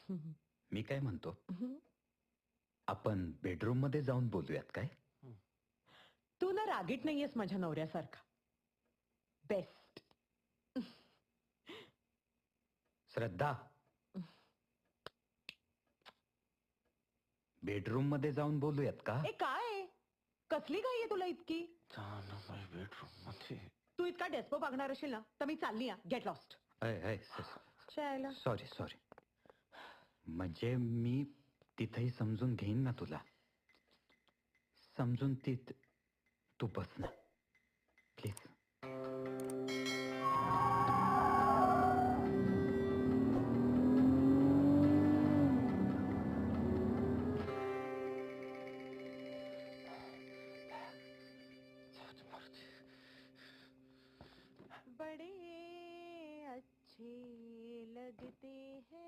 मी काय म्हणतो, आपण बेडरूम मध्ये जाऊन बोलूयात काय? तू ना रागीट नाहीयेस माझ्या नवऱ्यासारखा. बेस्ट. श्रद्धा, बेडरूम मध्ये जाऊन बोलूयात का? ए काय कसली घाई आहे तुला इतकी? बेडरूम मध्ये. तू इतका डेस्पो बघणार असेल ना तर मी चालली आहे. Get lost. Sorry sorry. म्हणजे मी तिथेही समजून घेईन ना तुला. समजून तू बस ना प्लीज. बड़े अच्छे लगते हैं